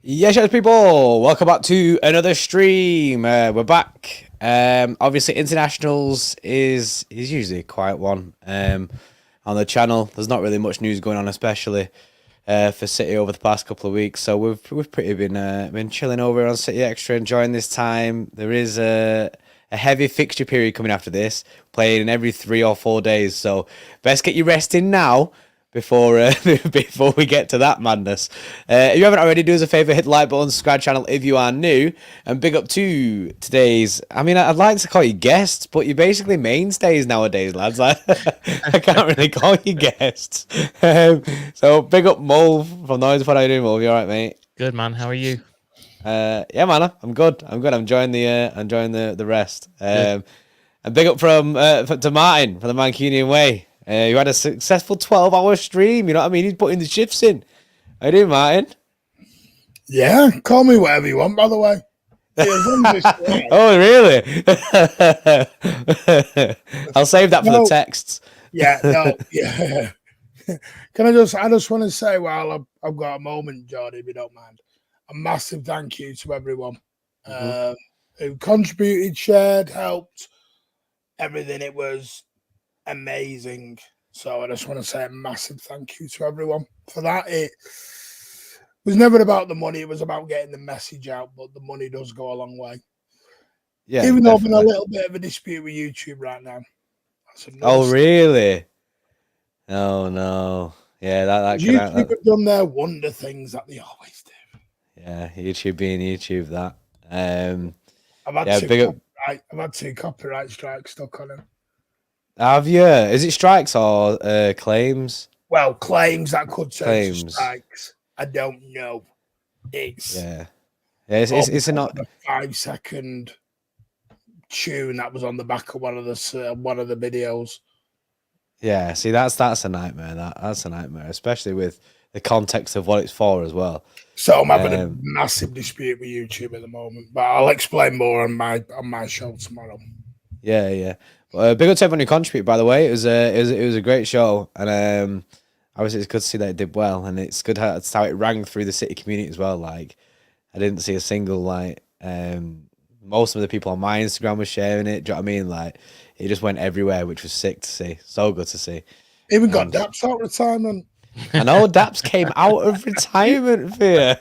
Yes, yes, people. Welcome back to another stream. We're back. Obviously, internationals is usually a quiet one on the channel. There's not really much news going on, especially for City over the past couple of weeks. So we've pretty been chilling over on City Extra, enjoying this time. There is a heavy fixture period coming after this, playing every 3 or 4 days. So best get your rest in now before before we get to that madness. If you haven't already, do us a favour, hit the like button, subscribe channel if you are new, and big up to today's, I mean, I'd like to call you guests, but you're basically mainstays nowadays, lads. I can't really call you guests. So big up Mole from Noise. What are you doing, Mole? You alright, mate? Good, man. How are you? Yeah, man, I'm good. I'm enjoying the rest. And big up to Martin from the Mancunian Way. You had a successful 12-hour stream. You know what I mean? He's putting the shifts in. How you doing, Martin? Yeah, call me whatever you want, by the way. Oh, really? I'll save that for the texts. Yeah, no, yeah. I just want to say, while I've got a moment, Jordy, if you don't mind, a massive thank you to everyone who contributed, shared, helped, everything. It was amazing. So I just want to say a massive thank you to everyone for that. It was never about the money. It was about getting the message out, but the money does go a long way. Yeah, even though I'm in a little bit of a dispute with YouTube right now. Oh, really? Oh, no. Yeah, that YouTube have done their wonder things that they always do. Yeah, YouTube being YouTube, that. I've had two copyright strikes stuck on them. Have you? Is it strikes or claims? Well, claims that could turn to strikes. I don't know. It's it's not a 5-second tune that was on the back of one of the videos. Yeah, see, that's a nightmare. That's a nightmare, especially with the context of what it's for as well. So I'm having a massive dispute with YouTube at the moment, but I'll explain more on my show tomorrow. Yeah. Big up to everyone who contributed, by the way. It was a great show, and obviously it's good to see that it did well, and it's good how it rang through the City community as well. Like, I didn't see a single most of the people on my Instagram were sharing it. Do you know what I mean? Like, it just went everywhere, which was sick to see. So good to see. Even got Daps out of retirement. I know Daps came out of retirement for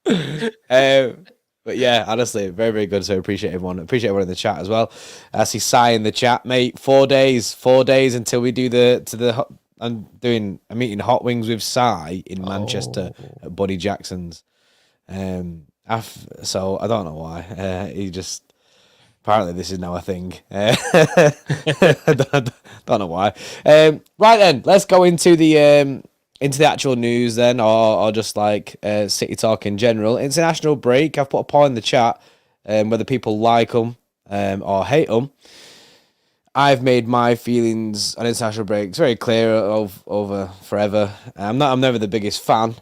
you. But yeah, honestly, very, very good. So appreciate everyone. Appreciate everyone in the chat as well. I see Sai in the chat, mate. 4 days until we do I'm doing a meeting Hot Wings with Sai in Manchester at Buddy Jackson's. I So I don't know why. He just apparently this is now a thing. Don't know why. Right then, let's go into the actual news then, or just like City talk in general. International break. I've put a poll in the chat whether people like them or hate them. I've made my feelings on international breaks very clear over forever. I'm never the biggest fan.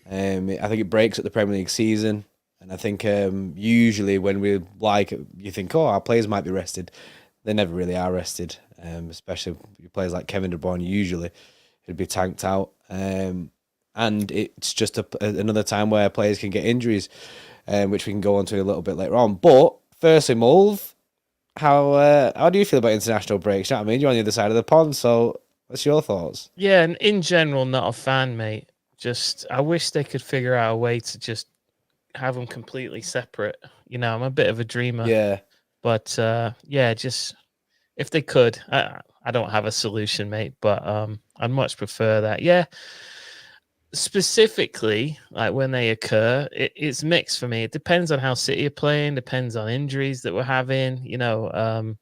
I think it breaks up the Premier League season, and I think usually when we like, you think, oh, our players might be rested. They never really are rested, especially players like Kevin De Bruyne. Usually, he'd be tanked out, and it's just another time where players can get injuries, which we can go on to a little bit later on. But firstly, Mulv, how do you feel about international breaks? You know what I mean? You're on the other side of the pond, so what's your thoughts? Yeah, and in general, not a fan, mate. Just I wish they could figure out a way to just have them completely separate. You know, I'm a bit of a dreamer. Yeah. But yeah, just if they could, I don't have a solution, mate, but I'd much prefer that. Yeah. Specifically, like when they occur, it's mixed for me. It depends on how City are playing, depends on injuries that we're having. That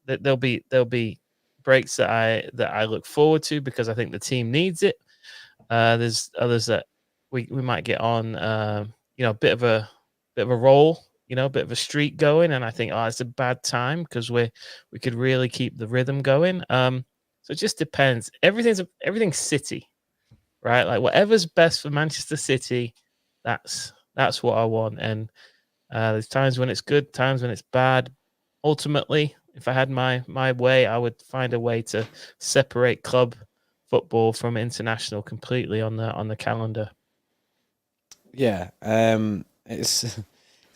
there'll be breaks that I look forward to because I think the team needs it. There's others that we might get on, a bit of a roll, a bit of a streak going, and I think, oh, it's a bad time because we could really keep the rhythm going. So it just depends. Everything's City, right? Like whatever's best for Manchester City, that's what I want. And there's times when it's good, times when it's bad. Ultimately, if I had my way, I would find a way to separate club football from international completely on the calendar. Yeah, it's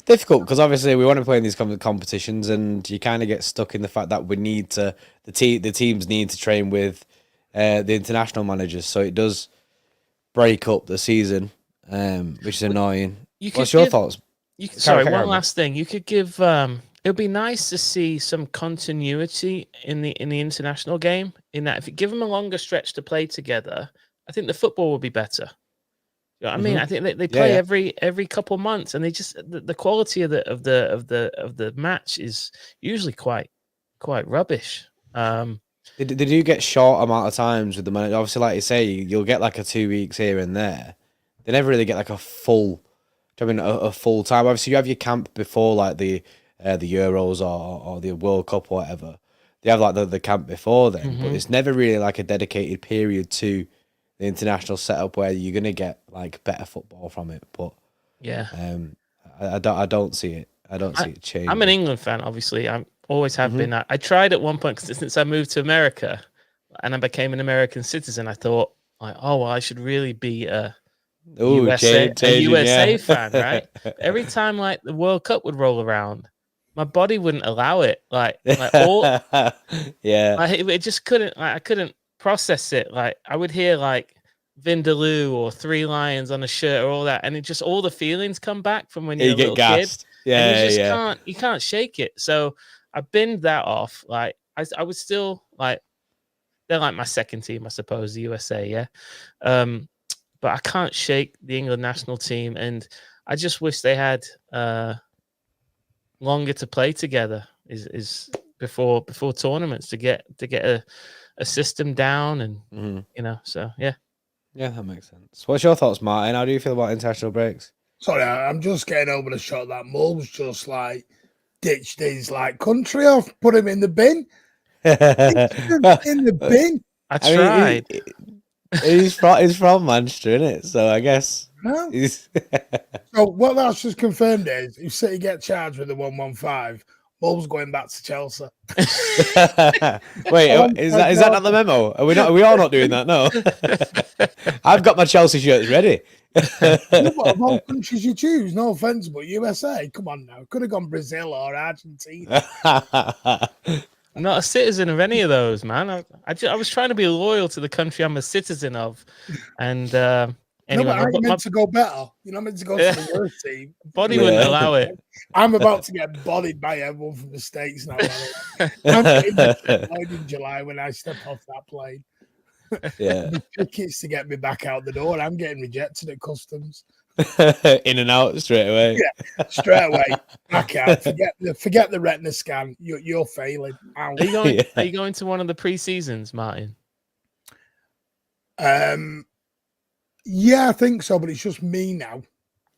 difficult because obviously we want to play in these competitions, and you kind of get stuck in the fact that we need to the teams need to train with the international managers, so it does break up the season, which is annoying. What's your thoughts? One last thing. You could give. It would be nice to see some continuity in the international game. In that, if you give them a longer stretch to play together, I think the football will be better. You know what I mean? I think they play every couple months, and they just the quality of the match is usually quite rubbish. They do get short amount of times with the manager. Obviously, like you say, you'll get like a 2 weeks here and there. They never really get like a full. I mean, a full time. Obviously, you have your camp before like the Euros or the World Cup or whatever. They have like the camp before then, but it's never really like a dedicated period to the international setup where you're gonna get like better football from it. But yeah, I don't see it. I don't see it changing. I'm an England fan, obviously. I always have been. I tried at one point since I moved to America, and I became an American citizen. I thought, like, oh well, I should really be a USA fan, right? Every time like the World Cup would roll around, my body wouldn't allow it. Like all, yeah, like, it just couldn't. Like, I couldn't process it. Like I would hear like Vindaloo or Three Lions on a shirt or all that, and it just all the feelings come back from when you're a little kid. Yeah, and you can't shake it. So I binned that off. Like I would still like they're like my second team, I suppose, the USA. Yeah. But I can't shake the England national team, and I just wish they had longer to play together. Is before tournaments to get a system down, and So yeah, that makes sense. What's your thoughts, Martin? How do you feel about international breaks? Sorry, I'm just getting over the shot that Mul's just like ditched his like country off, put him in the bin. In the bin. I tried. He's from Manchester, isn't it? So I guess. No. So what that's just confirmed is if City get charged with the 115, Mul's going back to Chelsea. Wait, is that not the memo? Are we all not doing that? No. I've got my Chelsea shirts ready. What of all countries you choose? No offense, but USA. Come on now. Could have gone Brazil or Argentina. I'm not a citizen of any of those, man. I was trying to be loyal to the country I'm a citizen of, and anyway, no, but I'm meant to go better. You're not meant to go to the worst team. Body wouldn't allow it. I'm about to get bodied by everyone from the States now. I'm getting deployed in July when I step off that plane. Yeah, the tickets to get me back out the door. I'm getting rejected at customs. In and out straight away. Yeah, straight away, back out. Forget the retina scan. You're failing. Out. Are you going? Yeah. Are you going to one of the pre-seasons, Martin? Yeah, I think so, but it's just me now.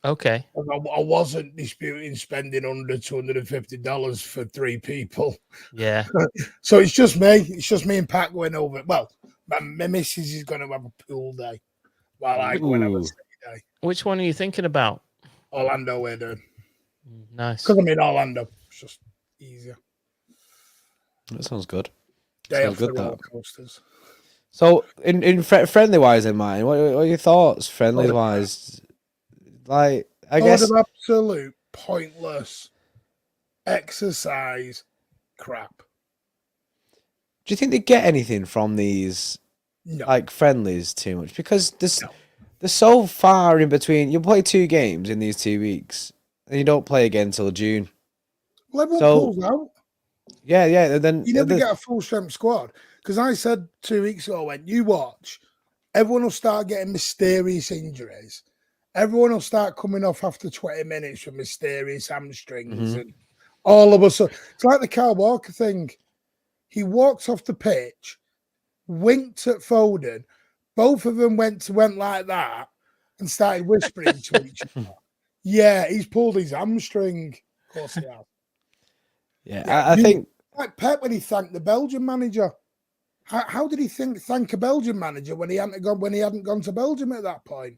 Okay. I wasn't disputing spending under $250 for 3 people. Yeah. So it's just me. It's just me and Pat going over. Well, my missus is going to have a pool day while I go and have a city day. Which one are you thinking about? Orlando, we're doing. Nice. Because I'm in Orlando. It's just easier. That sounds good. Day Sounds off the good, that. roller coasters. So, in friendly wise, in mine, what are your thoughts? Friendly wise, like I guess of absolute pointless exercise crap. Do you think they get anything from these No. like friendlies too much? Because they're so far in between. You play 2 games in these 2 weeks, and you don't play again until June. Well, everyone pulls out. Yeah. And then you never get a full strength squad. Because I said 2 weeks ago, when you watch, everyone will start getting mysterious injuries. Everyone will start coming off after 20 minutes with mysterious hamstrings. And all of a sudden, it's like the Kyle Walker thing. He walked off the pitch, winked at Foden. Both of them went like that and started whispering to each other. Yeah, he's pulled his hamstring. Of course he has. Yeah, I think like Pep when he thanked the Belgian manager. How did he thank a Belgian manager when he hadn't gone to Belgium at that point?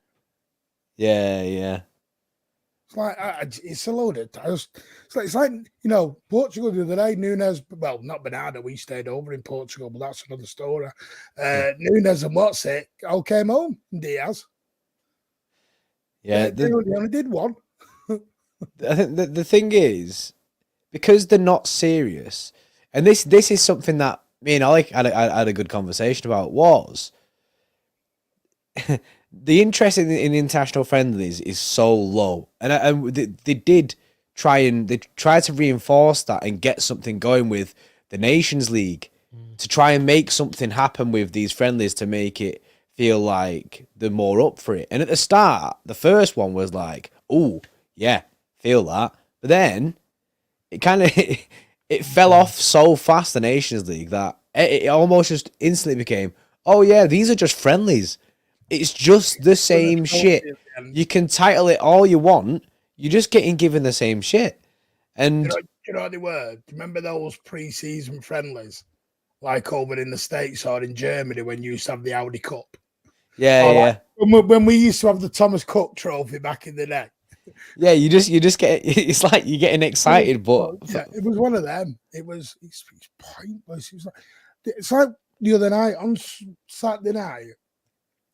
Yeah. It's like it's a load of. It's like Portugal the other day. Nunes, well, not Bernardo. We stayed over in Portugal, but that's another story. Nunes and what's it all came home. Diaz. Yeah, they only did one. I think the thing is, because they're not serious, and this is something that me and Alec had a good conversation about, was the interest in international friendlies is so low, and they did try to reinforce that and get something going with the Nations League to try and make something happen with these friendlies to make it feel like they're more up for it. And at the start, the first one was like, oh yeah, feel that, but then it kind of it fell off so fast, the Nations League, that it almost just instantly became, oh yeah, these are just friendlies. It's just the same shit. You can title it all you want. You're just getting given the same shit. And you know what they were? Do you remember those pre-season friendlies, like over in the States or in Germany when you used to have the Audi Cup? Yeah. When we used to have the Thomas Cook Trophy back in the day. Yeah, you just get. It's like you're getting excited, but yeah, it was one of them. It's pointless. It's like the other night on Saturday night,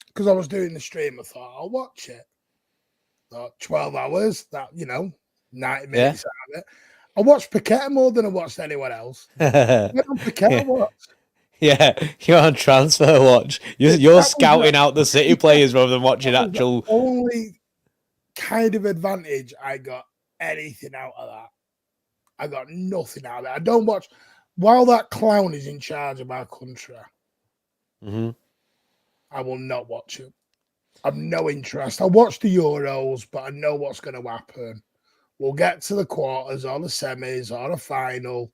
because I was doing the stream. I thought I'll watch it. 12 hours. 90 minutes out of it. I watched Paqueta more than I watched anyone else. Yeah, you're on transfer watch. You're scouting out the City players rather than watching actual. The only kind of advantage I got anything out of that. I got nothing out of that. I don't watch while that clown is in charge of our country. I will not watch it. I've no interest. I watch the Euros, but I know what's going to happen. We'll get to the quarters or the semis or a final,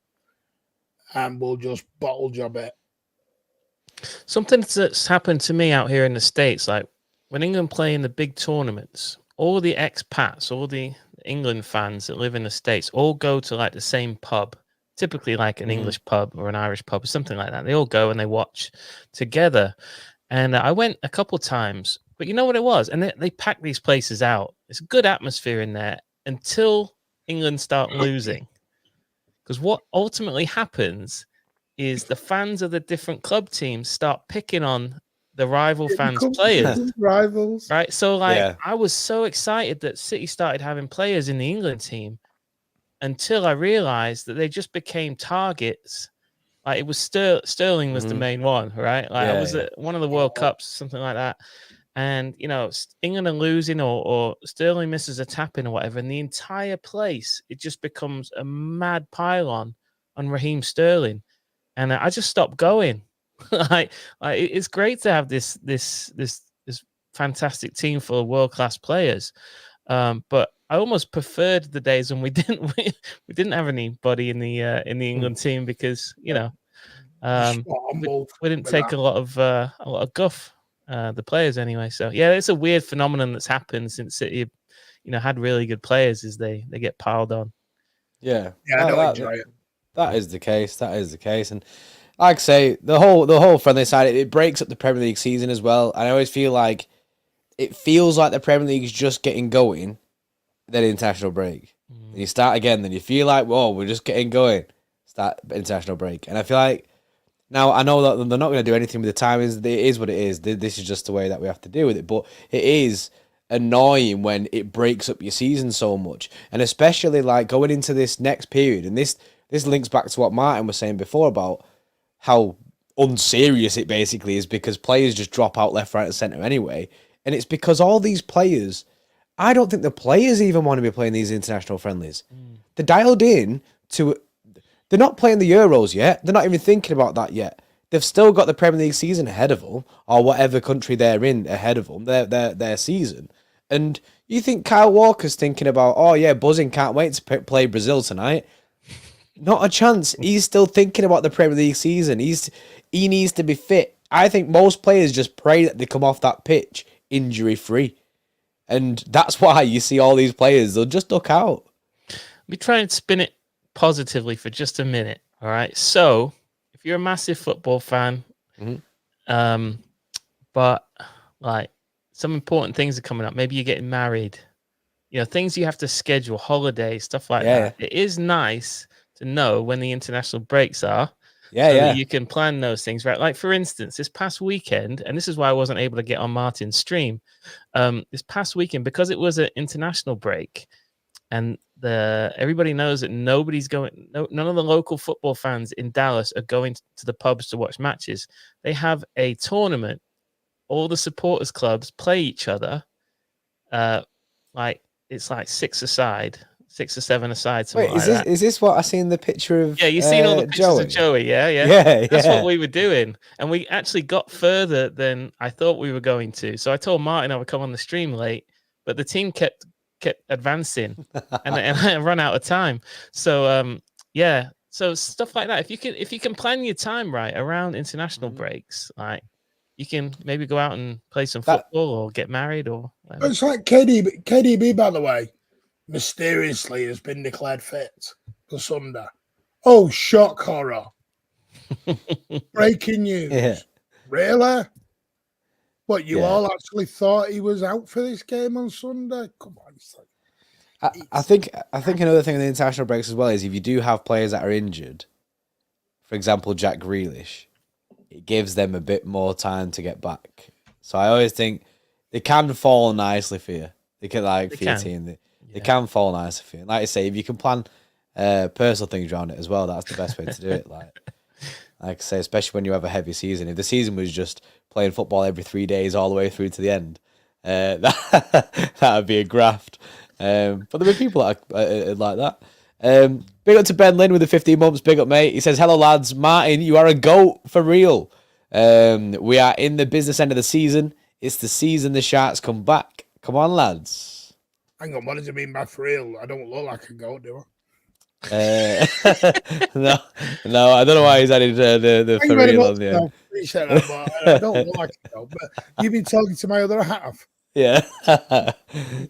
and we'll just bottle job it. Something that's happened to me out here in the States, like when England play in the big tournaments, all the expats, all the England fans that live in the States all go to like the same pub, typically like an English pub or an Irish pub or something like that. They all go and they watch together. And I went a couple of times, but you know what it was? And they pack these places out. It's a good atmosphere in there until England start losing. Because what ultimately happens is the fans of the different club teams start picking on the rival fans' players. Rivals. Right? So, I was so excited that City started having players in the England team until I realized that they just became targets. Like, it was Sterling was the main one, right? Like, I was at one of the World Cups, something like that. And, England are losing or Sterling misses a tap-in or whatever, and the entire place, it just becomes a mad pile-on Raheem Sterling. And I just stopped going. Like it's great to have this fantastic team full of world-class players. But I almost preferred the days when we didn't have anybody in the England team because we didn't take a lot of guff, the players anyway. So yeah, it's a weird phenomenon that's happened since City, had really good players, is they get piled on. Yeah, I don't enjoy it. That is the case. That is the case, and like I say, the whole friendly side, it breaks up the Premier League season as well. And I always feel like it feels like the Premier League's just getting going, then international break. And you start again, then you feel like, whoa, we're just getting going. Start international break, and I feel like now I know that they're not going to do anything with the timings. It is what it is. This is just the way that we have to deal with it. But it is annoying when it breaks up your season so much, and especially like going into this next period. And this links back to what Martin was saying before about how unserious it basically is, because players just drop out left, right, and centre anyway. And it's because all these players, I don't think the players even want to be playing these international friendlies. They're dialed in to. They're not playing the Euros yet. They're not even thinking about that yet. They've still got the Premier League season ahead of them, or whatever country they're in ahead of them, their season. And you think Kyle Walker's thinking about, oh yeah, buzzing, can't wait to play Brazil tonight. Not a chance. He's still thinking about the Premier League season. He needs to be fit. I think most players just pray that they come off that pitch injury-free. And that's why you see all these players, they'll just duck out. Let me try and spin it positively for just a minute. All right. So if you're a massive football fan, but like some important things are coming up, maybe you're getting married, things you have to schedule, holidays, stuff like that. It is nice to know when the international breaks are. That you can plan those things, right? Like for instance, this past weekend, and this is why I wasn't able to get on Martin's stream. This past weekend, because it was an international break, and everybody knows that none of the local football fans in Dallas are going to the pubs to watch matches. They have a tournament. All the supporters clubs play each other. It's like 6 or 7 aside. Wait, is this what I seen the picture of? Yeah, you've seen all the pictures of Joey. Yeah. That's what we were doing, and we actually got further than I thought we were going to. So I told Martin I would come on the stream late, but the team kept advancing, and I run out of time. So so stuff like that. If you can plan your time right around international breaks, like you can maybe go out and play some football or get married or whatever. It's like KDB, by the way, mysteriously has been declared fit for Sunday. Oh, shock horror. Breaking news. Yeah. Really? What, you all actually thought he was out for this game on Sunday? Come on. I think another thing in the international breaks as well is if you do have players that are injured, for example, Jack Grealish, it gives them a bit more time to get back. So I always think they can fall nicely for you. They can your team. They can fall nicely for you. And like I say, if you can plan personal things around it as well, that's the best way to do it. Like I say, especially when you have a heavy season. If the season was just playing football every 3 days all the way through to the end, that would be a graft. But there are people that are like that. Big up to Ben Lynn with the 15 months. Big up, mate. He says, hello, lads. Martin, you are a GOAT for real. We are in the business end of the season. It's the season the Sharks come back. Come on, lads. Hang on, what does it mean by for real? I don't look like a GOAT, do I? No, I don't know why he's added the for real on the end. I appreciate that, but I don't look like a GOAT. But you've been talking to my other half. Yeah.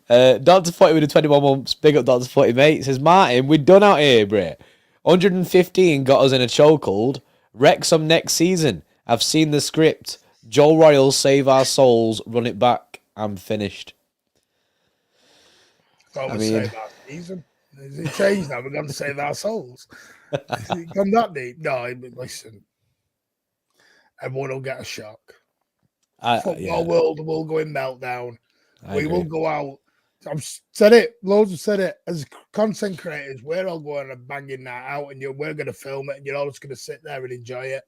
Dr. 40 with the 21 months. Big up Dr. 40, mate. He says, Martin, we're done out here, bro. 115 got us in a chokehold. Wrexham next season. I've seen the script. Joel Royal, save our souls. Run it back. I'm finished. I mean, save our season. Is it changed now? We're going to save our souls. Is it gone that deep? No, listen. Everyone will get a shock. Football world will go in meltdown. We will go out. I've said it. Loads have said it. As content creators, we're all going and banging that out, and we're going to film it, and you're all just going to sit there and enjoy it.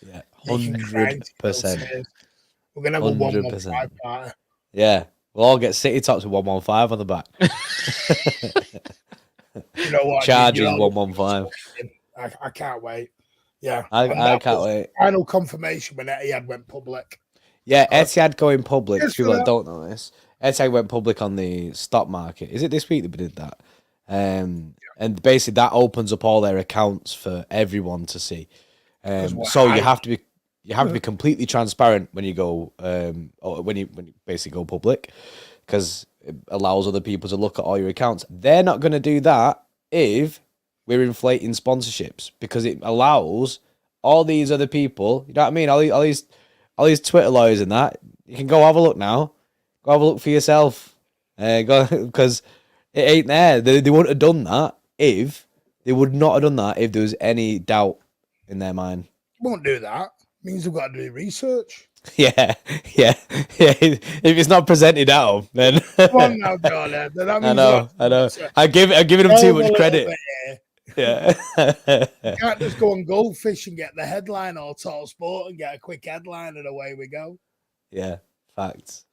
Yeah, 100%. We're going to have a 115 party. Yeah, we'll all get City tops with 115 on the back. You know what? Charges 115. I can't wait. Yeah, I can't wait. Final confirmation when Etihad went public. Yeah, Etihad going public. Yes, People for that that. don't know this, Etihad went public on the stock market. Is it this week that we did that? And basically that opens up all their accounts for everyone to see. we're So high. you have to be completely transparent when you go or when you basically go public, because it allows other people to look at all your accounts. They're not going to do that if we're inflating sponsorships, because it allows all these other people. You know what I mean? All these Twitter lawyers and that. You can go have a look now. Go have a look for yourself. Go because it ain't there. They wouldn't have done that if they would not have done that if there was any doubt in their mind. Won't do that. Means we've got to do research. Yeah. If it's not presented at them, then Come on now, Jordan. I know. I'm giving them too much credit. Yeah. You can't just go on Goldfish and get the headline or Talk Sport and get a quick headline and away we go. Yeah, fact.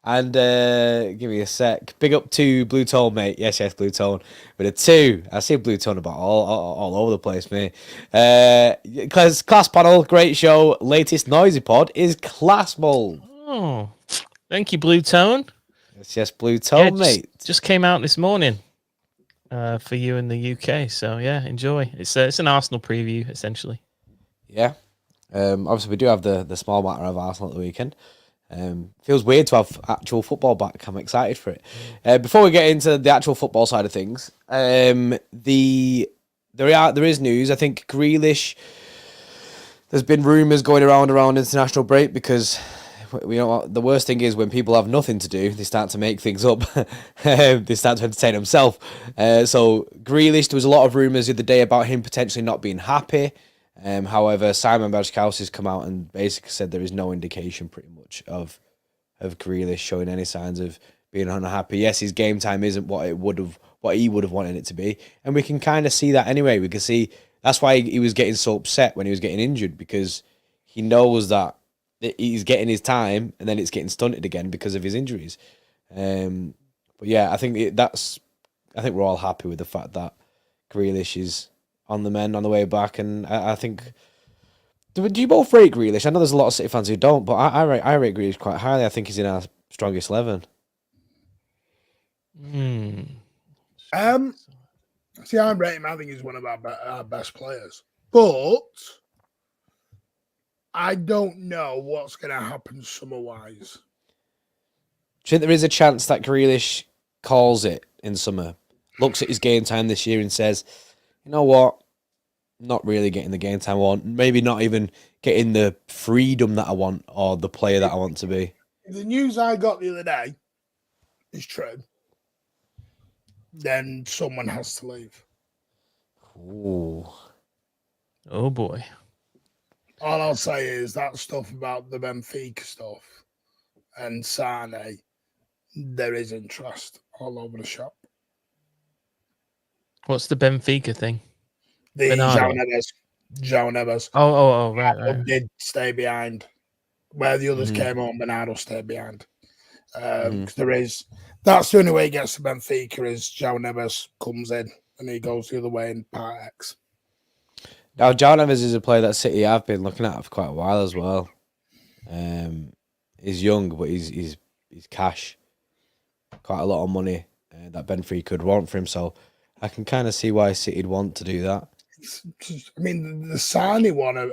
And give me a sec. Big up to Blue Tone, mate. Yes, Blue Tone. With a 2. I see Blue Tone about all over the place, mate. Class panel, great show. Latest noisy pod is Class Mold. Oh, thank you, Blue Tone. Yes, Blue Tone, Yeah, mate. Just came out this morning for you in the UK. So yeah, enjoy. It's an Arsenal preview essentially. Yeah. Obviously, we do have the small matter of Arsenal at the weekend. Feels weird to have actual football back. I'm excited for it. Before we get into the actual football side of things, there is news. I think Grealish. There's been rumours going around international break, because the worst thing is when people have nothing to do, they start to make things up. They start to entertain themselves. So Grealish, there was a lot of rumours the other day about him potentially not being happy. However, Simon Bajkowski has come out and basically said there is no indication, pretty much, of Grealish showing any signs of being unhappy. Yes, his game time isn't what he would have wanted it to be, and we can kind of see that anyway. We can see that's why he was getting so upset when he was getting injured, because he knows that he's getting his time and then it's getting stunted again because of his injuries. But yeah, I think we're all happy with the fact that Grealish is on the mend, on the way back, and I think. Do you both rate Grealish? I know there's a lot of City fans who don't, but I rate Grealish quite highly. I think he's in our strongest 11. See, I rate him. I think he's one of our best players, but I don't know what's going to happen summer-wise. Do you think there is a chance that Grealish calls it in summer, looks at his game time this year and says, you know what, not really getting the game time I want, maybe not even getting the freedom that I want or the player that I want to be? If the news I got the other day is true, then someone has to leave. Ooh. Oh boy. All I'll say is that stuff about the Benfica stuff and Sane, there is interest all over the shop. What's the Benfica thing? The Bernardo. João Neves. Oh, right. Did stay behind. Where the others came on, Bernardo stayed behind. Because that's the only way he gets to Benfica is João Neves comes in and he goes the other way in part X. Now, João Neves is a player that City have been looking at for quite a while as well. He's young, but he's cash. Quite a lot of money that Benfica could want for him. So I can kind of see why City'd want to do that. I mean, the Sane one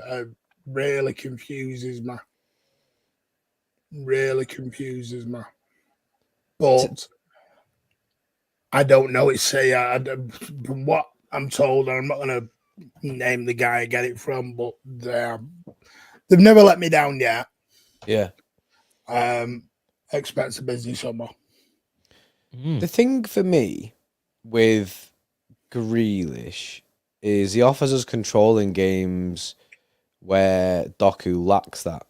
really confuses me. But I don't know. It's from what I'm told, and I'm not going to name the guy I get it from, but they've never let me down yet. Yeah. Expect a busy summer. The thing for me with Grealish is he offers us control in games where Doku lacks that.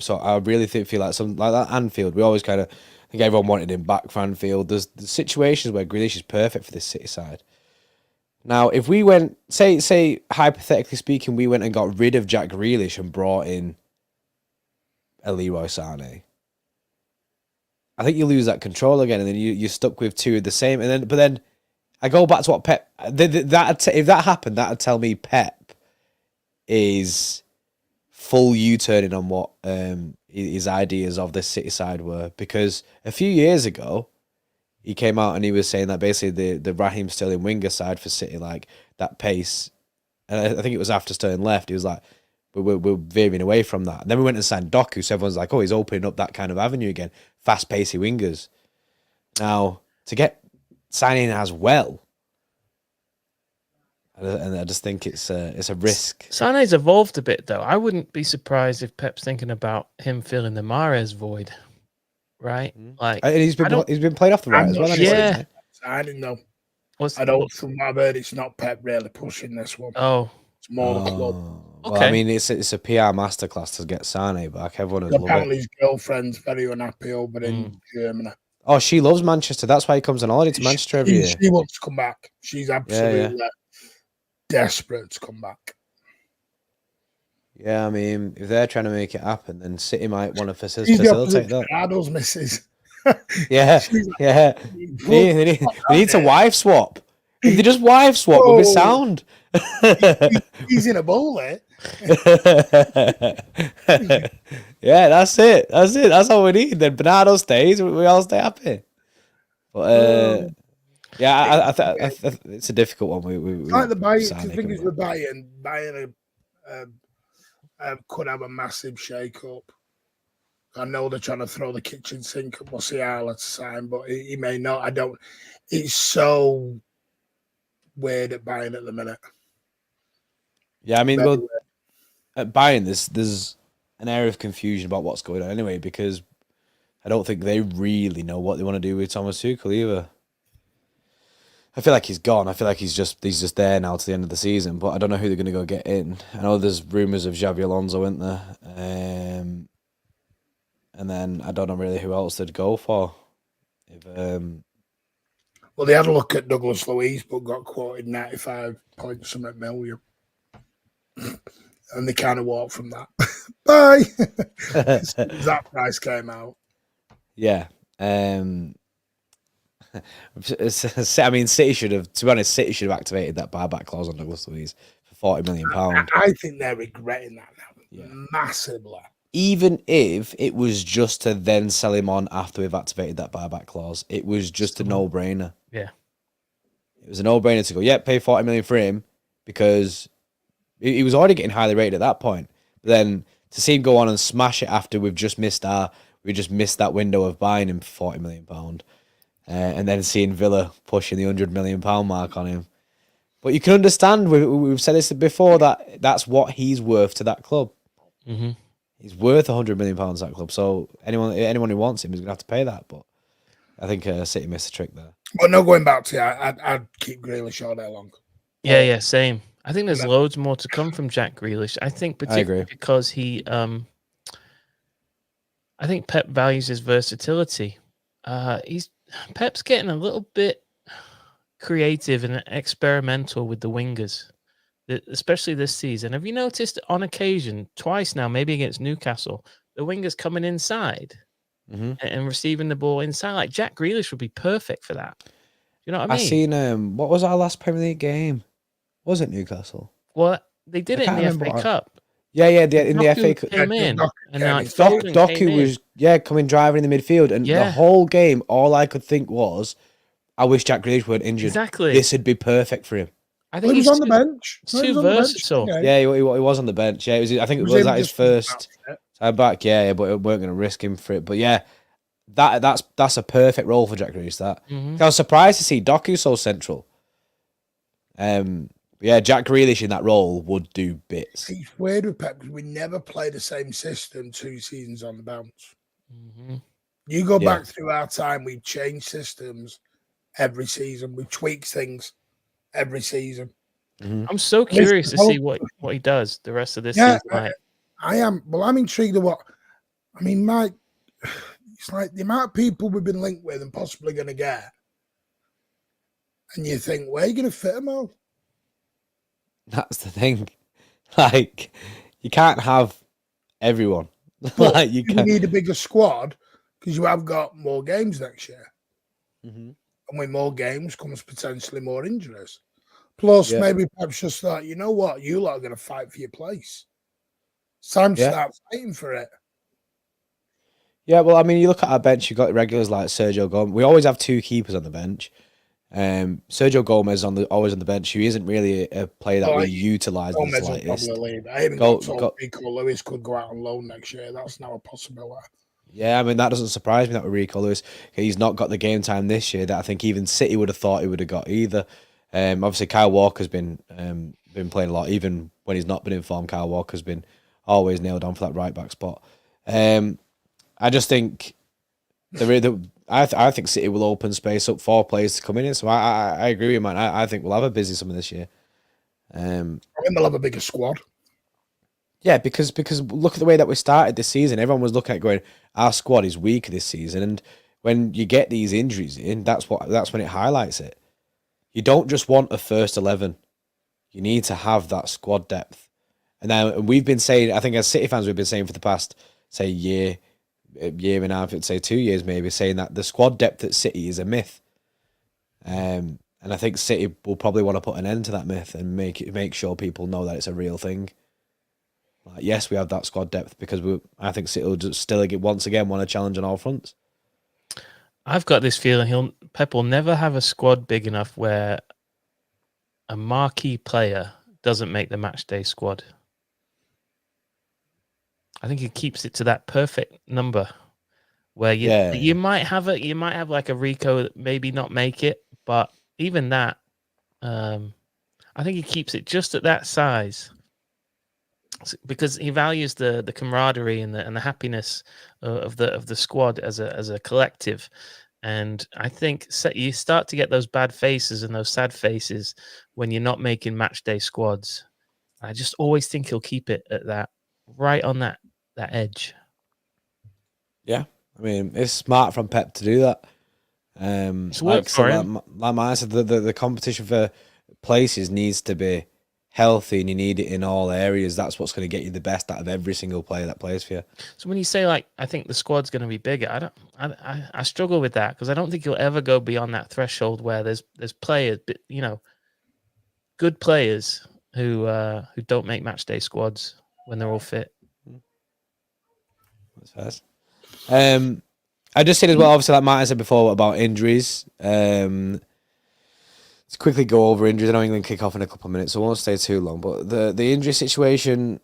So I really feel like something like that Anfield. We always kind of think everyone wanted him back for Anfield. There's the situations where Grealish is perfect for this City side. Now, if we went, say hypothetically speaking, we went and got rid of Jack Grealish and brought in a Leroy Sané, I think you lose that control again, and then you're stuck with two of the same. But then I go back to what Pep. If that happened, that'd tell me Pep is full U-turning on what his ideas of this City side were, because a few years ago he came out and he was saying that basically the Raheem Sterling winger side for City, like that pace, and I think it was after Sterling left, he was like, we're veering away from that. And then we went and signed Doku, so everyone's like, oh, he's opening up that kind of avenue again, fast pacey wingers. Now to get signing as well, and I just think it's a risk. Sane's evolved a bit, though. I wouldn't be surprised if Pep's thinking about him filling the Mahrez void, right? Like, And he's been played off the right I'm as well. not hasn't he? sure. sure. I didn't know. What's I don't think I've heard it's not Pep really pushing this one. Oh, It's more the club. Well, Okay. I mean, it's a PR masterclass to get Sane back. Everyone has loved Apparently it. his girlfriend's very unhappy over in Germany. Oh, she loves Manchester. That's why he comes on holiday to Manchester every year. She wants to come back. She's absolutely desperate to come back. Yeah, I mean, if they're trying to make it happen, then City might want to She's the facilitate opposite that. to Ronaldo's missus. Yeah, She's like, yeah. They need to wife swap. If they just wife swap, would be sound. He's in a bowl, eh? Yeah, that's it. That's all we need. Then Bernardo stays, we all stay happy. But yeah, I it's a difficult one. We Like the Bayern, Sané the thing coming is with Bayern could have a massive shake-up. I know they're trying to throw the kitchen sink at Musiala to sign, but he may not. I don't. It's so weird at Bayern at the minute. Yeah, I mean, Very well, at Bayern, there's an air of confusion about what's going on anyway, because I don't think they really know what they want to do with Thomas Tuchel either. I feel like he's gone. I feel like he's just there now to the end of the season, but I don't know who they're going to go get in. I know there's rumours of Xabi Alonso, isn't there? And then I don't know really who else they'd go for. Well, they had a look at Douglas Luiz, but got quoted 95 points from $1 million. And they kind of walked from that. Bye. That price came out. Yeah. I mean, City should have, to be honest, City should have activated that buyback clause on Douglas Luiz for £40 million. I think they're regretting that now. Yeah. Massively. Even if it was just to then sell him on after we've activated that buyback clause, it was just a no-brainer. Yeah. It was a no-brainer to go, yeah, pay $40 million for him, because he was already getting highly rated at that point. But then to see him go on and smash it after we've just missed that window of buying him for £40 million, and then seeing Villa pushing the £100 million mark on him. But you can understand, we've said this before, that's what he's worth to that club. Mm-hmm. He's worth £100 million to that club. So anyone who wants him is going to have to pay that. But I think City missed a trick there. But no, going back to you, I'd keep Grealish all day long. Yeah, same. I think there's loads more to come from Jack Grealish. I think particularly because he, I think Pep values his versatility. Pep's getting a little bit creative and experimental with the wingers, especially this season. Have you noticed on occasion, twice now, maybe against Newcastle, the wingers coming inside and receiving the ball inside? Like Jack Grealish would be perfect for that. Do you know what I mean? I seen what was our last Premier League game? Was it Newcastle? Well, they did it in the FA Cup. Yeah, in the FA Cup. Came in, and Doku was coming driving in the midfield, and the whole game, all I could think was, I wish Jack Grealish weren't injured. Exactly, this would be perfect for him. I think he was on the bench. Too versatile. Yeah, he was on the bench. Yeah, I think it was that his first time back. Yeah, but we weren't going to risk him for it. But yeah, that's a perfect role for Jack Grealish. I was surprised to see Doku so central. Yeah, Jack Grealish in that role would do bits. It's weird with Pep because we never play the same system 2 seasons on the bounce. You go back through our time, we've changed systems every season. We tweak things every season. I'm so curious to see what he does the rest of this season. I am. Well, I'm intrigued at what. I mean, Mike, it's like the amount of people we've been linked with and possibly going to get. And you think, where are you going to fit them all? That's the thing. Like, you can't have everyone. Like, you need a bigger squad because you have got more games next year. And with more games comes potentially more injuries. Plus, maybe perhaps just thought, you know what? You lot are going to fight for your place. It's time to start fighting for it. Yeah, well, I mean, you look at our bench. You've got regulars like Sergio Gomez. We always have two keepers on the bench. Sergio Gomez always on the bench. Who isn't really a player that we utilise the Gomez will slightest. probably leave. I even got told Rico Lewis could go out on loan next year. That's now a possibility. Yeah, I mean, that doesn't surprise me that with Rico Lewis. He's not got the game time this year that I think even City would have thought he would have got either. Obviously, Kyle Walker's been playing a lot. Even when he's not been in form, Kyle Walker's been always nailed on for that right back spot. I just think I think City will open space up for players to come in. So I agree with you, man. I think we'll have a busy summer this year. I think they'll have a bigger squad. Yeah, because look at the way that we started this season. Everyone was looking at going, our squad is weaker this season, and when you get these injuries in, that's when it highlights it. You don't just want a first 11. You need to have that squad depth. And now we've been saying, I think as City fans, we've been saying for the past, say, year and a half, say 2 years maybe, saying that the squad depth at City is a myth. And I think City will probably want to put an end to that myth and make sure people know that it's a real thing. Like, yes, we have that squad depth because I think City will just still once again want to challenge on all fronts. I've got this feeling Pep will never have a squad big enough where a marquee player doesn't make the match day squad. I think he keeps it to that perfect number where you might have like a Rico that maybe not make it, but even that, I think he keeps it just at that size because he values the camaraderie and the happiness of the squad as a collective. And I think you start to get those bad faces and those sad faces when you're not making match day squads. I just always think he'll keep it at that, right on that edge. Yeah, I mean, it's smart from Pep to do that. It's worked for him. Like I said, the competition for places needs to be healthy, and you need it in all areas. That's what's going to get you the best out of every single player that plays for you. So when you say I think the squad's going to be bigger, I struggle with that because I don't think you'll ever go beyond that threshold where there's players, good players who don't make match day squads when they're all fit. That's fast. I just said as well, obviously, like Martin said before about injuries. Let's quickly go over injuries. I know England kick off in a couple of minutes, so I won't stay too long. But the injury situation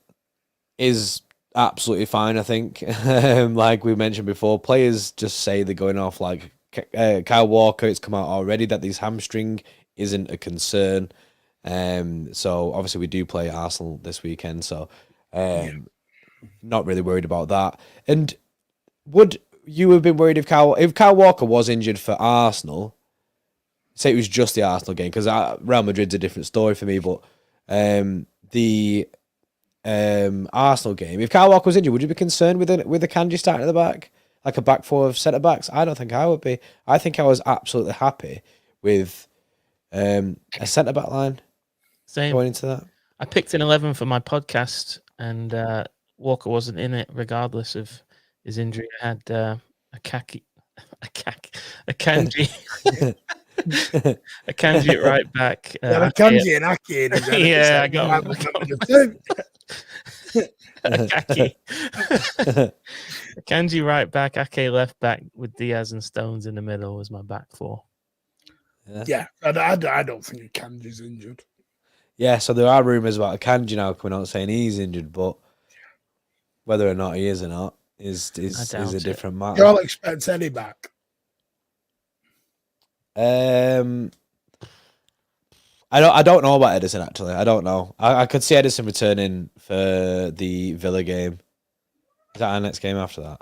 is absolutely fine, I think. Like we mentioned before, players just say they're going off. Like Kyle Walker, it's come out already that his hamstring isn't a concern. So obviously we do play Arsenal this weekend, so not really worried about that. And would you have been worried if Kyle Walker was injured for Arsenal? Say it was just the Arsenal game, because Real Madrid's a different story for me, but the Arsenal game, if Kyle Walker was injured, would you be concerned with Akanji starting at the back, like a back four of centre backs? I don't think I would be. I think I was absolutely happy with a centre back line. Same. Going into that, I picked an 11 for my podcast, and Walker wasn't in it, regardless of his injury. I had Akanji. Akanji at right back. Akanji and Ake. Yeah, I got Akanji right back, Ake left back, with Diaz and Stones in the middle was my back four. Yeah, I don't think Akanji's injured. Yeah, so there are rumours about Akanji now coming out saying he's injured, but whether or not he is or not is a different matter. You all expect Eddie back? I don't know about Edison actually. I don't know. I could see Edison returning for the Villa game. Is that our next game after that?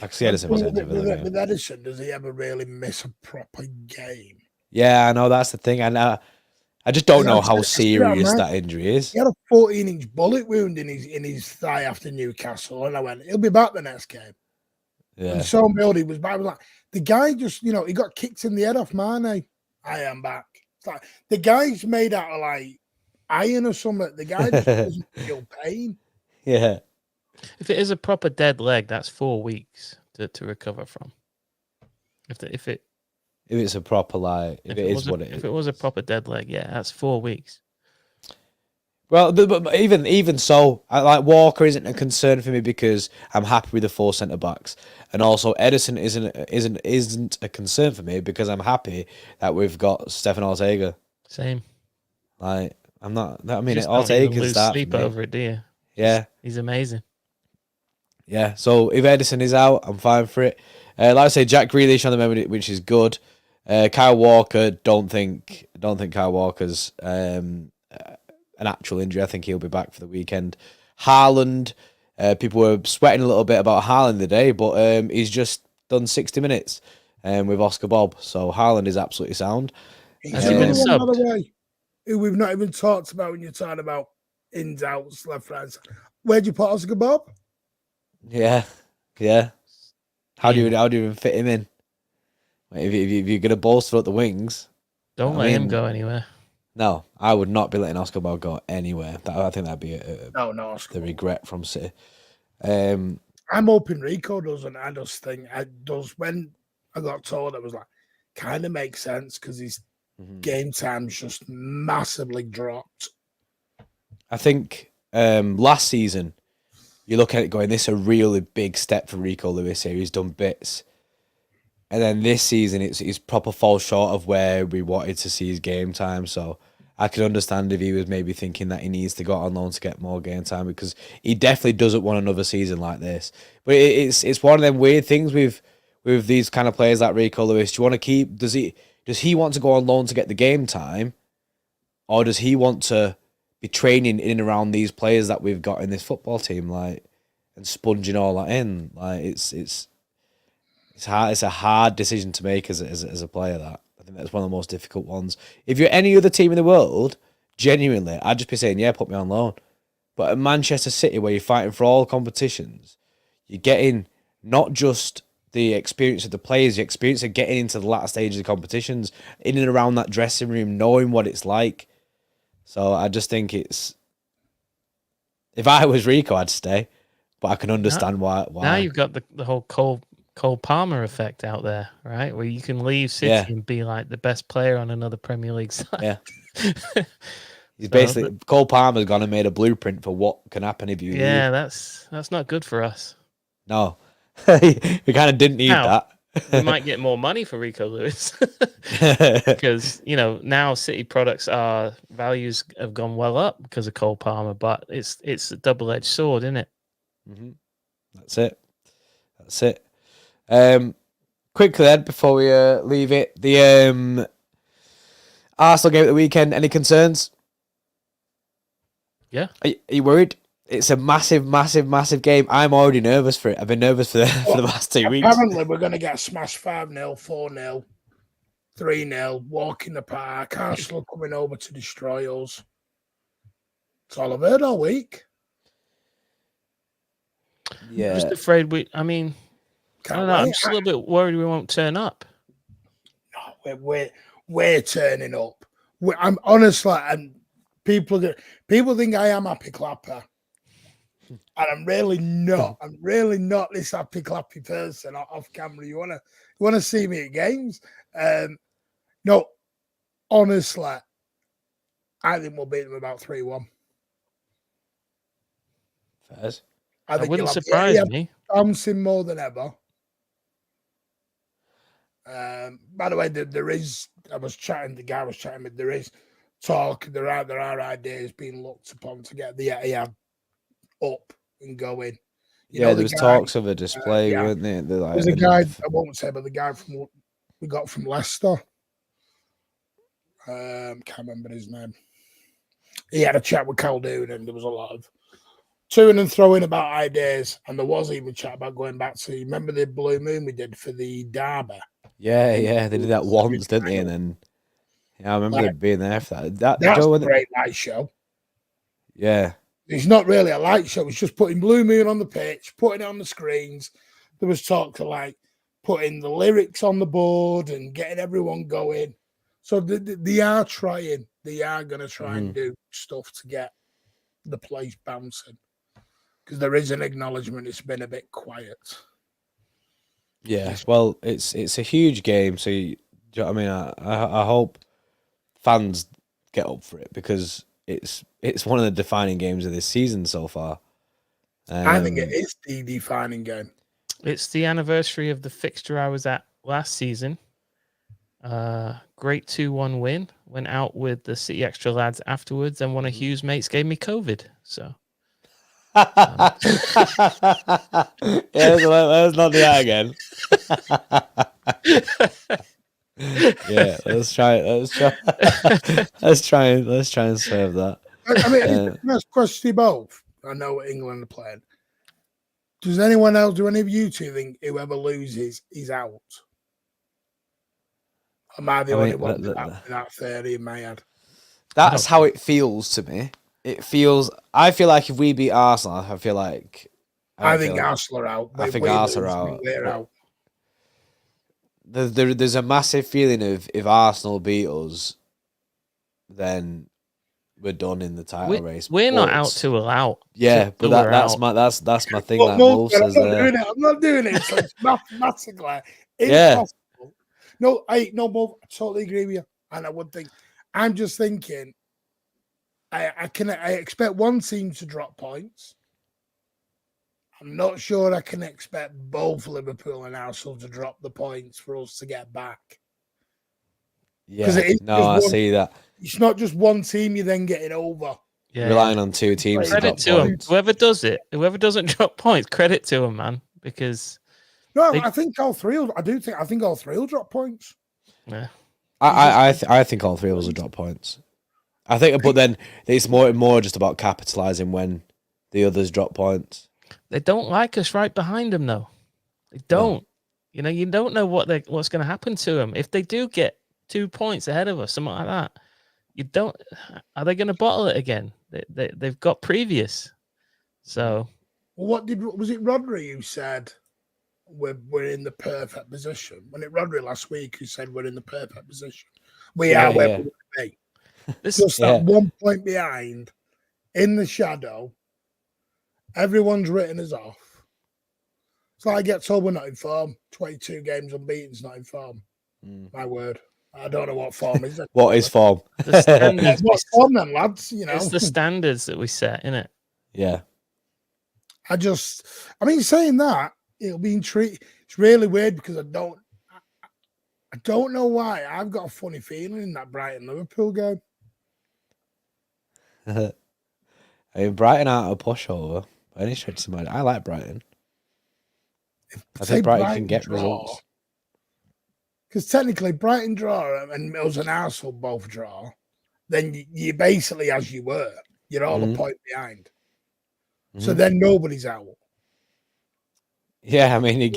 I could see Edison returning to Villa game. With Edison, does he ever really miss a proper game? Yeah, I know that's the thing. And I just don't know how serious that injury is. He had a 14-inch bullet wound in his thigh after Newcastle, and I went, he'll be back the next game. Yeah. And so Mildy was back. I was like, the guy just, he got kicked in the head off Mane. I am back. It's like the guy's made out of like iron or something. The guy just doesn't feel pain. Yeah. If it is a proper dead leg, that's 4 weeks to recover from. If it's a proper if it is what it is. If it was a proper dead leg, yeah, that's 4 weeks. Well, but even so, like Walker isn't a concern for me because I'm happy with the 4 centre-backs, and also Edison isn't a concern for me because I'm happy that we've got Stefan Ortega. Same. Like I'm not. I You mean, just don't Ortega even can lose start for sleep me. over it, do you? Yeah, He's amazing. yeah. So if Edison is out, I'm fine for it. Like I say, Jack Grealish on the moment, which is good. Kyle Walker, don't think Kyle Walker's an actual injury. I think he'll be back for the weekend. Haaland, people were sweating a little bit about Haaland today, but he's just done 60 minutes with Oscar Bob. So Haaland is absolutely sound. Has he been Another one, by the subbed? way, who we've not even talked about when you're talking about ins, outs, left, right. Where'd you put Oscar Bob? Yeah. How do you even fit him in? If you're gonna bolster up the wings, Don't let him go anywhere. No, I would not be letting Oscar Bob go anywhere. I think that'd be Oscar the regret from City. I'm hoping Rico doesn't. I just think when I got told, I was like, kind of makes sense because his game time's just massively dropped. I think last season, you look at it going, this is a really big step for Rico Lewis here. He's done bits. And then this season, it's proper fall short of where we wanted to see his game time. So I could understand if he was maybe thinking that he needs to go on loan to get more game time because he definitely doesn't want another season like this. But it's one of them weird things with these kind of players like Rico Lewis. Do you want to keep? Does he want to go on loan to get the game time, or does he want to be training in and around these players that we've got in this football team, like, and sponging all that in? Like it's hard. It's a hard decision to make as a player. That I think that's one of the most difficult ones. If you're any other team in the world, genuinely, I'd just be saying, yeah, put me on loan. But at Manchester City, where you're fighting for all competitions, you're getting not just the experience of the players, the experience of getting into the latter stages of competitions, in and around that dressing room, knowing what it's like. So I just think it's. If I was Rico, I'd stay, but I can understand why. Now you've got the whole Cole Palmer effect out there, right? Where you can leave City and be like the best player on another Premier League side. Yeah. He's basically Cole Palmer's gone and made a blueprint for what can happen if you leave. That's not good for us. No. We kind of didn't need that. We might get more money for Rico Lewis because now City products values have gone well up because of Cole Palmer, but it's a double-edged sword, isn't it? Mm-hmm. That's it. Quickly then, before we leave it, the Arsenal game at the weekend. Any concerns? Yeah. Are you worried? It's a massive, massive, massive game. I'm already nervous for it. I've been nervous for the last 2 weeks. Apparently, we're going to get smashed 5-0, 4-0, 3-0, walk in the park. Arsenal coming over to destroy us. That's all I've heard all week. Yeah. I'm just afraid I don't know. I'm just a little bit worried we won't turn up. No, we're turning up. I'm honestly, and people think I am happy clapper. And I'm really not. I'm really not this happy clappy person off camera. You wanna see me at games? No, honestly, I think we'll beat them about 3-1. Fairs. I think wouldn't surprise me. Bouncing more than ever. By the way, there is. I was chatting. The guy was chatting with. There is talk. There are ideas being looked upon to get the Etihad up and going. There was talks of a display, weren't there? There's a guy, I won't say, but the guy we got from Leicester. Can't remember his name. He had a chat with Caldoon, and there was a lot of toing and throwing about ideas, and there was even chat about going back to. Remember the Blue Moon we did for the Derby? Yeah, they did that once, didn't they? And then, I remember being there for that. That's a great light show. Yeah. It's not really a light show. It's just putting Blue Moon on the pitch, putting it on the screens. There was talk to like putting the lyrics on the board and getting everyone going. So they are trying. They are going to try and do stuff to get the place bouncing. Because there is an acknowledgement it's been a bit quiet. Yeah, well, it's a huge game. So, do you know what I mean? I hope fans get up for it because it's one of the defining games of this season so far. I think it is the defining game. It's the anniversary of the fixture I was at last season. Great 2-1 win. Went out with the City Extra lads afterwards, and one of Hugh's mates gave me COVID. So Yeah, so let's not do that again. Yeah, let's try and serve that. I mean, let's question you both. I know what England are playing. Does anyone else, do any of you two think whoever loses is out? Am I the only one with that theory in my head? That's how it feels to me. I feel like if we beat Arsenal, I feel like I think Arsenal are out. I think Arsenal are out. We're out. There's a massive feeling of if Arsenal beat us, then we're done in the title race. We're not out to allow. Yeah, but that's my thing. That Wolf says there. I'm not doing it. So it's mathematically impossible. No, Wolf, I totally agree with you. And I would think, I'm just thinking, I expect one team to drop points. I'm not sure I can expect both Liverpool and Arsenal to drop the points for us to get back. Yeah, I see that. It's not just one team you're then getting over. Yeah, relying on two teams. Credit to them. Whoever does it, whoever doesn't drop points, credit to them, man. Because I think all three will. I think all three will drop points. Yeah, I think all three of us will drop points. I think, but then it's more just about capitalizing when the others drop points. They don't like us right behind them, though. They don't. No. You don't know what's going to happen to them if they do get 2 points ahead of us, something like that. You don't. Are they going to bottle it again? They've got previous. So, was it Rodri who said we're in the perfect position? When it Rodri last week who said we're in the perfect position? We are where we want to be. Just that 1 point behind, in the shadow. Everyone's written us off. So I get told we're not in form. 22 games unbeaten's not in form. My word. I don't know what form is. What is form? The standards. What's form then, lads? It's the standards that we set, innit? Yeah. Saying that, it'll be intriguing. It's really weird because I don't know why. I've got a funny feeling in that Brighton Liverpool game. I mean, Brighton aren't a pushover by any stretch of the mind. I like Brighton. I think Brighton can get results. Because technically, Brighton draw and Mills and Arsenal both draw. Then you're basically as you were. You're all a point behind. So then nobody's out. Yeah, I mean,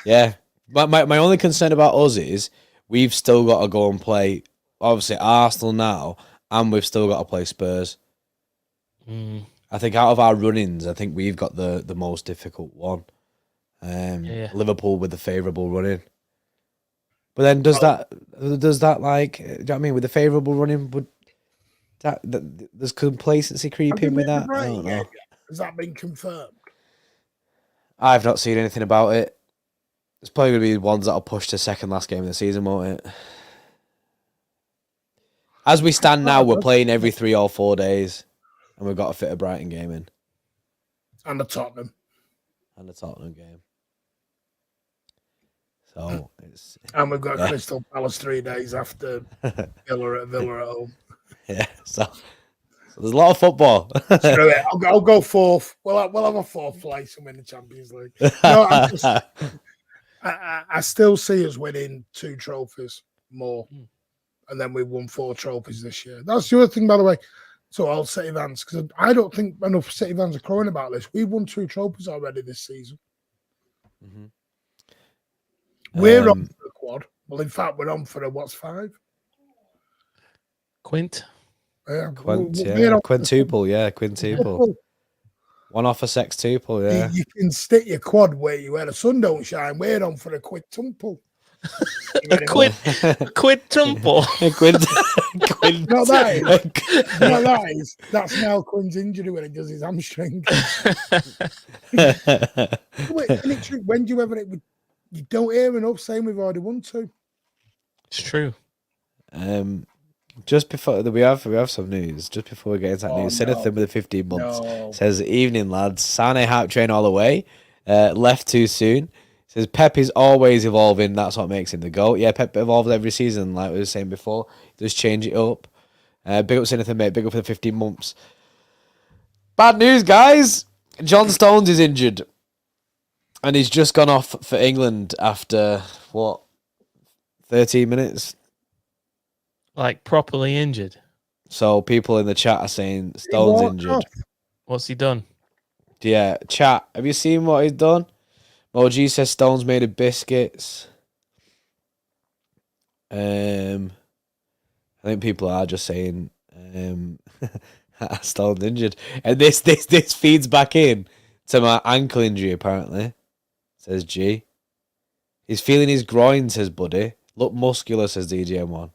yeah. My only concern about us is we've still got to go and play, obviously, Arsenal now, and we've still got to play Spurs. I think out of our run-ins, I think we've got the most difficult one. Liverpool with the favourable run-in. But then does that like, do you know what I mean? With the favourable run-in, would there's complacency creep in with that? I don't know. Has that been confirmed? I've not seen anything about it. It's probably going to be ones that'll push to second last game of the season, won't it? As we stand now, we're playing every 3 or 4 days, and we've got to fit a Brighton game in. And a Tottenham game. So it's... And we've got Crystal Palace 3 days after Villa at home. Yeah, so there's a lot of football. Screw it. I'll go fourth. We'll have a fourth place and win the Champions League. No, I still see us winning 2 trophies more. And then we won 4 trophies this year. That's the other thing, by the way. So all City fans, because I don't think enough City fans are crowing about this. We've won 2 trophies already this season. We're on for a quad. Well, in fact, we're on for a what's 5? Quint. Yeah, quintuple. Yeah, quintuple. One off a sextuple. Yeah, you can stick your quad where the sun don't shine. We're on for a quintuple. Quintuple. That's Mel Quinn's injury when he does his hamstring. When do you ever? You don't hear enough saying we've already won 2. It's true. Just before we have some news. Just before we get into that news, Sinathan with the 15 months says, "Evening lads, Sane hype train all the way. Left too soon." Says Pep is always evolving. That's what makes him the GOAT. Yeah, Pep evolves every season, like we were saying before. Just change it up. Big up Sinathan, mate. Big up for the 15 months. Bad news, guys. John Stones is injured, and he's just gone off for England after what 13 minutes. Like properly injured. So people in the chat are saying Stone's injured. What's he done? Yeah, chat. Have you seen what he's done? Moji says Stone's made of biscuits. I think people are just saying Stone's injured, and this feeds back in to my ankle injury. Apparently, says G. He's feeling his groin, says Buddy. Look muscular, says DJM1.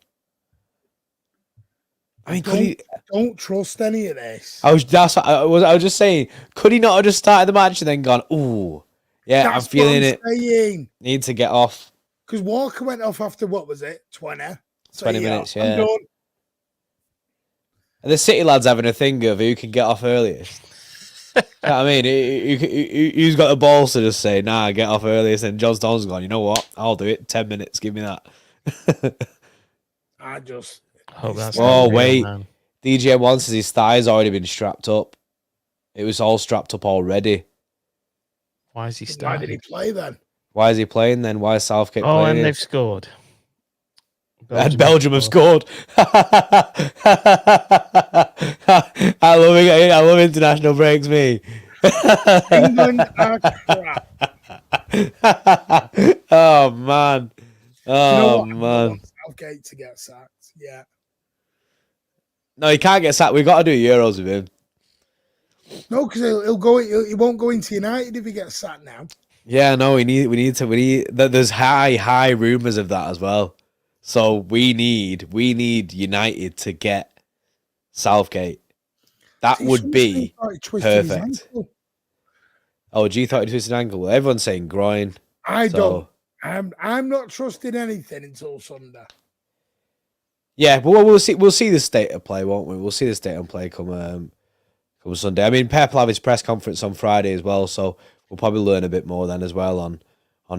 I mean, don't trust any of this. I was just saying, could he not have just started the match and then gone, ooh, yeah, That's I'm feeling what I'm saying. Need to get off. Because Walker went off after, what was it, 20? 20 minutes, yeah. I'm done. And the City lads having a thing of who can get off earliest. You know what I mean? Who's got the balls to just say, nah, get off earliest? And John Stone's gone, you know what? I'll do it. 10 minutes, give me that. I just... Oh, that's wait. Man. DJ One says his thigh's already been strapped up. It was all strapped up already. Why is he starting? Why did he play then? Why is he playing then? Why is Southgate playing? Oh, and they've scored. Belgium have scored. I love it. I love international breaks, me. England are crap. Oh, man. Oh, you know man. I want Southgate to get sacked. Yeah. No, he can't get sacked. We've got to do Euros with him. No, because he won't go into United if he gets sacked now. Yeah, no, we need. There's high rumors of that as well. So we need United to get Southgate. That would be perfect. Oh, G thought he twisted ankle. Well, everyone's saying groin. I'm not trusting anything until Sunday. Yeah, but we'll see the state of play, won't we? We'll see the state of play come Sunday. I mean, Pep will have his press conference on Friday as well, so we'll probably learn a bit more then as well on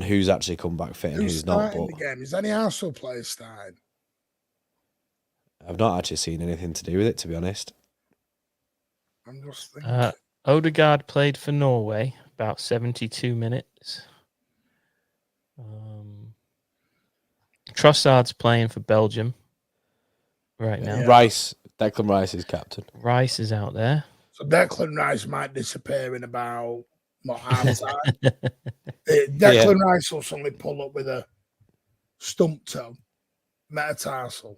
who's actually come back fit and who's not. But the game? Is any Arsenal players starting? I've not actually seen anything to do with it, to be honest. I'm just thinking. Odegaard played for Norway about 72 minutes. Trossard's playing for Belgium right now. Yeah. Declan Rice is captain. Rice is out there. So Declan Rice might disappear in about half time. Declan Rice will suddenly pull up with a stump toe, metatarsal.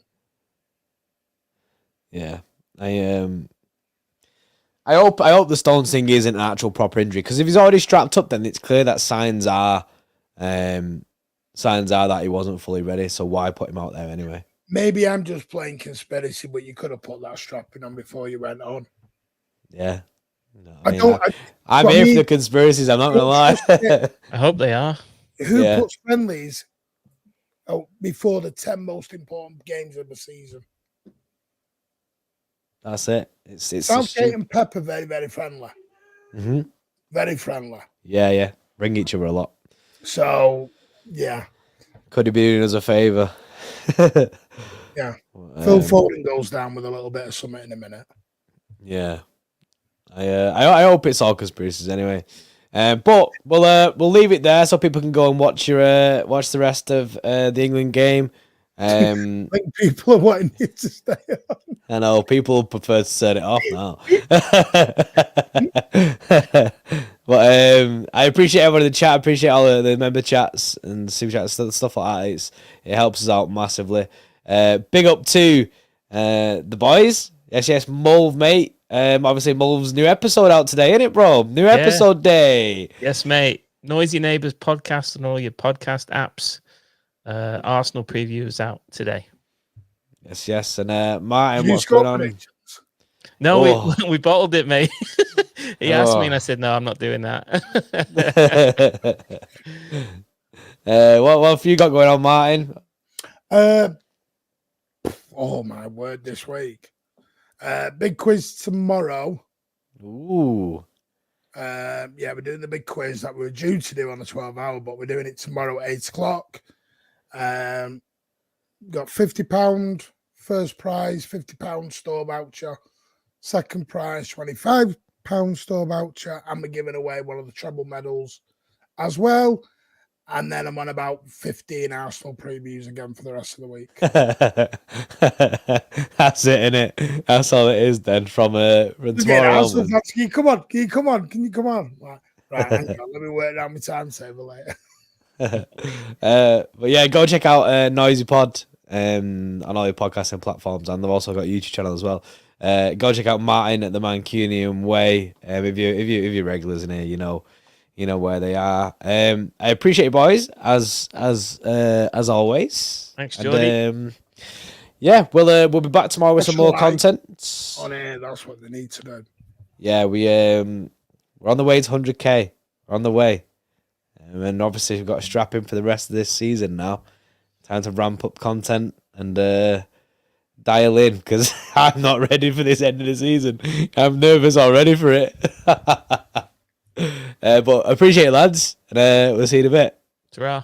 Yeah, I hope the Stones thing isn't an actual proper injury, because if he's already strapped up, then it's clear that signs are that he wasn't fully ready. So why put him out there anyway? Maybe I'm just playing conspiracy, but you could have put that strapping on before you went on. Yeah. No, I'm here for the conspiracies. I'm not gonna lie. I hope they are. Who puts friendlies before the 10 most important games of the season? That's it. It's Southgate and Pep are very, very friendly. Mm-hmm. Very friendly. Yeah. Ring each other a lot. So, yeah. Could he be doing us a favour? Yeah. Phil Foden goes down with a little bit of something in a minute. Yeah. I hope it's all conspiracies anyway. But we'll leave it there so people can go and watch the rest of the England game. I think people are wanting you to stay on. I know people prefer to turn it off now. But I appreciate everyone in the chat. I appreciate all the member chats and super chats, stuff like that. It helps us out massively. Big up to the boys. Yes, Mulv, mate. Obviously, Mulv's new episode out today, isn't it, bro? New episode day. Yes, mate. Noisy Neighbours podcast and all your podcast apps. Arsenal preview is out today. Yes. And Martin, what's going on? No, we bottled it, mate. He asked me and I said, no, I'm not doing that. What have you got going on, Martin? Oh my word! This week, big quiz tomorrow. Ooh. Yeah, we're doing the big quiz that we were due to do on the 12-hour, but we're doing it tomorrow at 8 o'clock. Got £50 first prize, £50 store voucher. Second prize, £25 store voucher, and we're giving away one of the treble medals as well. And then I'm on about 15 Arsenal previews again for the rest of the week. That's it, innit? That's all it is then from tomorrow Arsenal onwards. fans, can you come on? Can you come on? Can you come on? Right, hang on, let me work down my timetable later. But yeah, go check out Noisy Pod on all your podcasting platforms, and they've also got a YouTube channel as well. Go check out Martin at the Mancunian Way. If you're regulars in here, you know where they are. I appreciate you boys as always. Thanks, Jordy. Yeah, we'll be back tomorrow with some more content. On air, that's what they need to do. Yeah, we're on the way to 100k. We're on the way. And obviously we've got to strap in for the rest of this season now. Time to ramp up content and dial in, because I'm not ready for this end of the season. I'm nervous already for it. But appreciate it, lads. And we'll see you in a bit. Ta-ra.